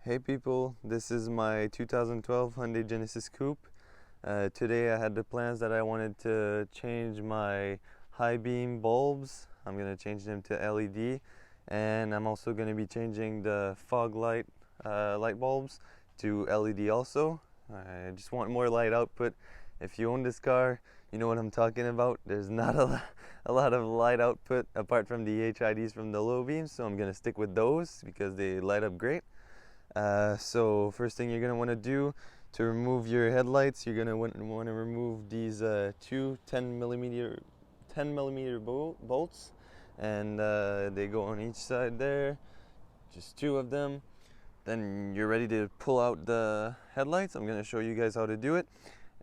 Hey people, this is my 2012 Hyundai Genesis Coupe. Today I had the plans that I wanted to change my high beam bulbs. I'm going to change them to LED, and I'm also going to be changing the fog light light bulbs to LED also. I just want more light output. If you own this car, you know what I'm talking about. There's not a lot of light output apart from the HIDs from the low beams, so I'm going to stick with those because they light up great. So first thing you're going to want to do to remove your headlights, you're going to want to remove these two 10 millimeter bolts, and they go on each side there, just two of them. Then you're ready to pull out the headlights. I'm going to show you guys how to do it,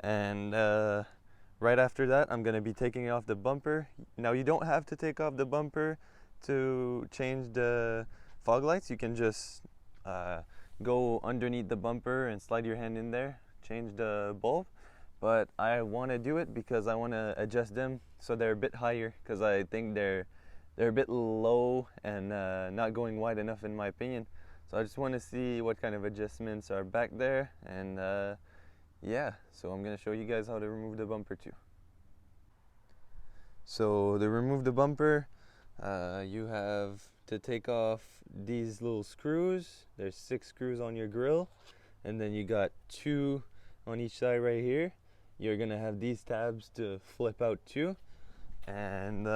and right after that I'm going to be taking off the bumper. Now you don't have to take off the bumper to change the fog lights. You can just go underneath the bumper and slide your hand in there, change the bulb. But I want to do it because I want to adjust them so they're a bit higher, because I think they're a bit low and not going wide enough in my opinion. So I just want to see what kind of adjustments are back there, and yeah, so I'm going to show you guys how to remove the bumper too. So to remove the bumper, you have to take off these little screws. There's 6 screws on your grill, and then you got 2 on each side right here. You're gonna have these tabs to flip out too, and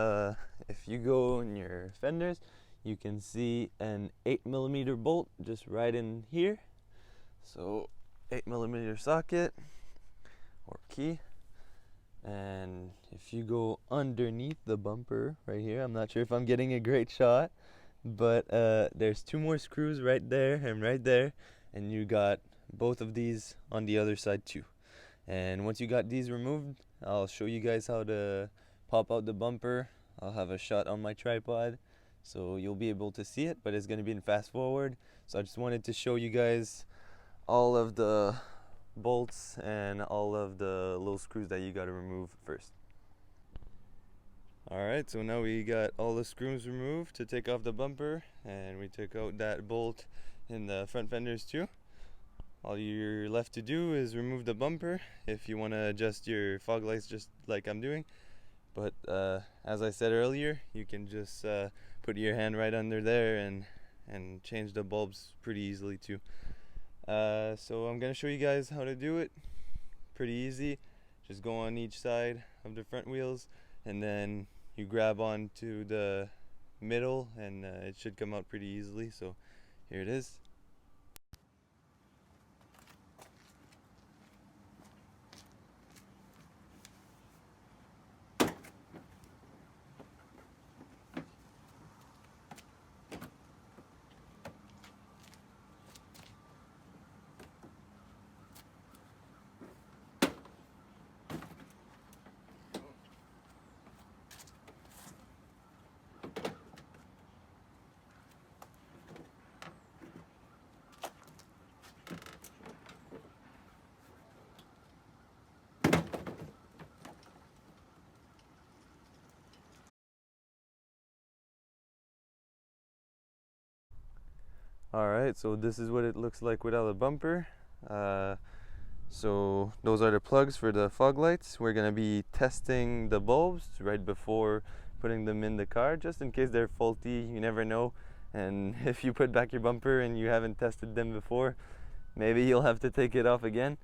if you go in your fenders, you can see an 8mm bolt just right in here. So 8mm socket or key. And if you go underneath the bumper right here, I'm not sure if I'm getting a great shot, but there's 2 more screws right there and right there, and you got both of these on the other side too. And once you got these removed, I'll show you guys how to pop out the bumper. I'll have a shot on my tripod so you'll be able to see it, but it's going to be in fast forward. So I just wanted to show you guys all of the bolts and all of the little screws that you got to remove first. Alright, so now we got all the screws removed to take off the bumper, and we took out that bolt in the front fenders too. All you're left to do is remove the bumper if you want to adjust your fog lights just like I'm doing. But as I said earlier, you can just put your hand right under there and change the bulbs pretty easily too. So I'm gonna show you guys how to do it. Pretty easy. Just go on each side of the front wheels, and then you grab onto the middle, and it should come out pretty easily. So here it is. Alright, so this is what it looks like without a bumper. So those are the plugs for the fog lights. We're gonna be testing the bulbs right before putting them in the car, just in case they're faulty. You never know, and if you put back your bumper and you haven't tested them before, maybe you'll have to take it off again.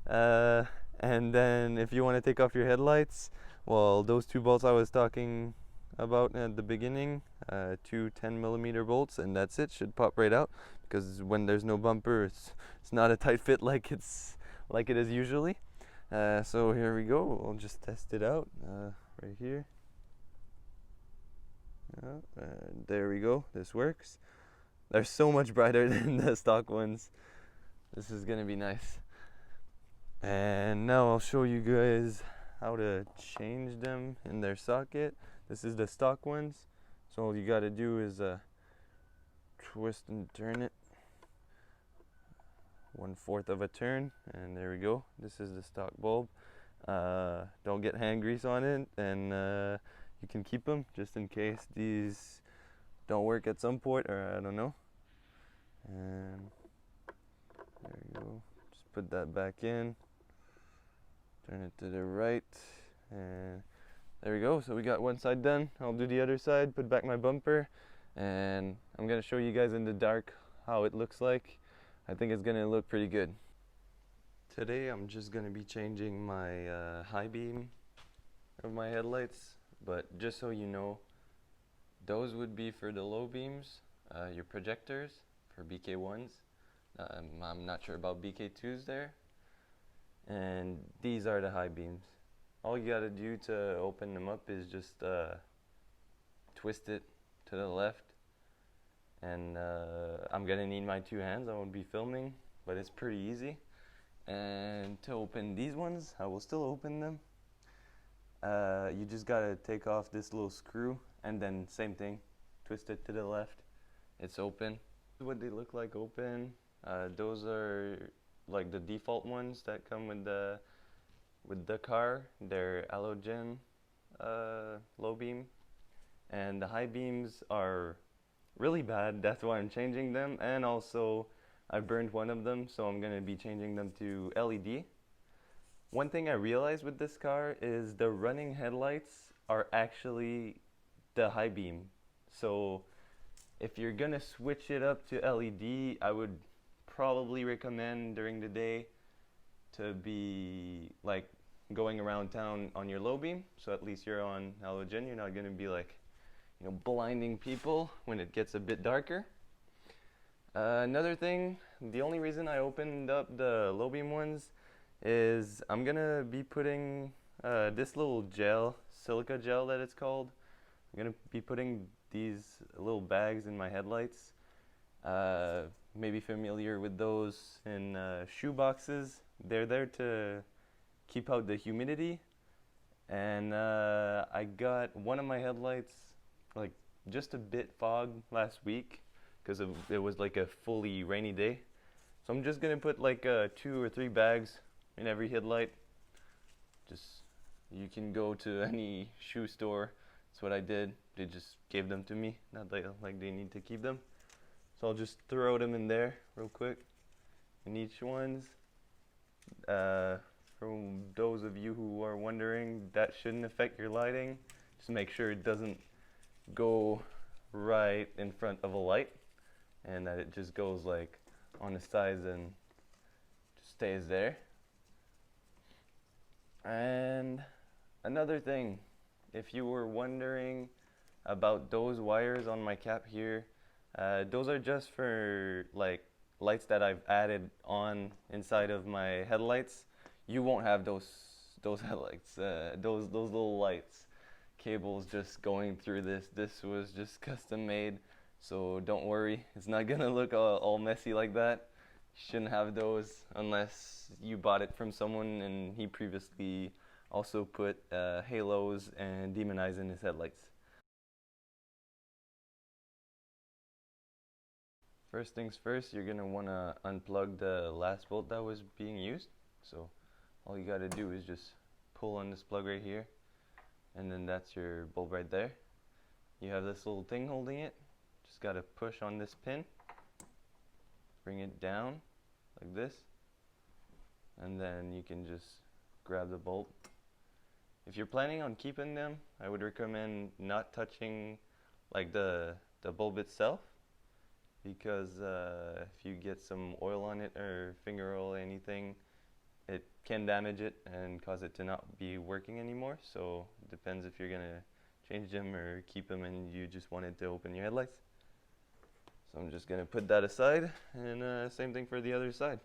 And then if you want to take off your headlights, well, those 2 bolts I was talking about at the beginning, 2 10mm bolts, and that's it. Should pop right out, because when there's no bumper, it's not a tight fit like it is usually. So here we go. We'll just test it out right here. There we go. This works. They're so much brighter than the stock ones. This is gonna be nice. And now I'll show you guys how to change them in their socket. This is the stock ones, so all you got to do is twist and turn it 1/4 of a turn, and there we go. This is the stock bulb. Don't get hand grease on it, and you can keep them just in case these don't work at some point, or I don't know. And put that back in, turn it to the right, and there we go. So we got one side done. I'll do the other side, put back my bumper, and I'm gonna show you guys in the dark how it looks like. I think it's gonna look pretty good. Today I'm just gonna be changing my high beam of my headlights, but just so you know, those would be for the low beams, your projectors for BK1s. I'm not sure about BK2s there. And these are the high beams. All you gotta do to open them up is just twist it to the left. And I'm gonna need my two hands. I won't be filming, but it's pretty easy. And to open these ones, I will still open them. You just gotta take off this little screw, and then same thing, twist it to the left. It's open. What they look like open. Those are like the default ones that come with the car. They're halogen low beam, and the high beams are really bad. That's why I'm changing them. And also, I burned one of them, so I'm gonna be changing them to LED. One thing I realized with this car is the running headlights are actually the high beam. So if you're gonna switch it up to LED, I would probably recommend during the day to be like going around town on your low beam, so at least you're on halogen. You're not gonna be like, you know, blinding people when it gets a bit darker. Another thing, the only reason I opened up the low beam ones is I'm gonna be putting this little gel, silica gel that it's called. I'm gonna be putting these little bags in my headlights. Maybe familiar with those in shoe boxes. They're there to keep out the humidity. And I got one of my headlights like just a bit fogged last week because it was like a fully rainy day. So I'm just gonna put like 2 or 3 bags in every headlight. Just, you can go to any shoe store. That's what I did. They just gave them to me, not like they need to keep them. So I'll just throw them in there real quick in each ones. For those of you who are wondering, that shouldn't affect your lighting. Just make sure it doesn't go right in front of a light, and that it just goes like on the sides and just stays there. And another thing, if you were wondering about those wires on my cap here, those are just for like lights that I've added on inside of my headlights. You won't have those headlights, those little lights, cables just going through this. This was just custom made, so don't worry, it's not gonna look all messy like that. You shouldn't have those unless you bought it from someone and he previously also put halos and demon eyes in his headlights. First things first, you're gonna wanna unplug the last bolt that was being used. So all you gotta do is just pull on this plug right here, and then that's your bulb right there. You have this little thing holding it. Just gotta push on this pin, bring it down like this, and then you can just grab the bolt. If you're planning on keeping them, I would recommend not touching like the bulb itself, because if you get some oil on it or finger oil or anything, it can damage it and cause it to not be working anymore. So it depends if you're gonna change them or keep them and you just wanted to open your headlights. So I'm just gonna put that aside, and same thing for the other side.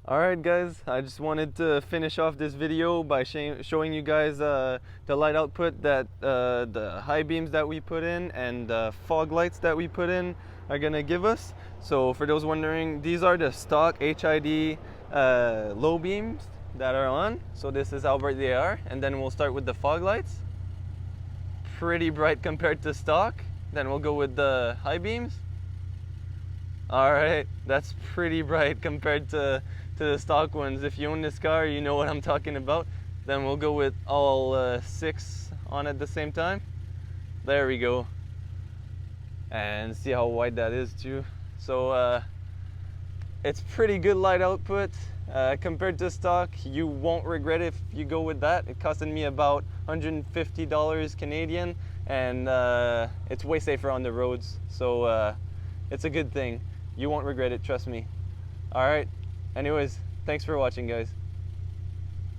Alright guys, I just wanted to finish off this video by showing you guys the light output that the high beams that we put in and the fog lights that we put in are gonna give us. So for those wondering, these are the stock HID low beams that are on. So this is how bright they are, and then we'll start with the fog lights. Pretty bright compared to stock. Then we'll go with the high beams. Alright, that's pretty bright compared to the stock ones. If you own this car, you know what I'm talking about. Then we'll go with all 6 on at the same time. There we go. and see how wide that is too. So it's pretty good light output. Compared to stock, you won't regret it if you go with that. It costed me about $150 Canadian, and it's way safer on the roads, so it's a good thing. You won't regret it, trust me. All right, anyways, thanks for watching, guys.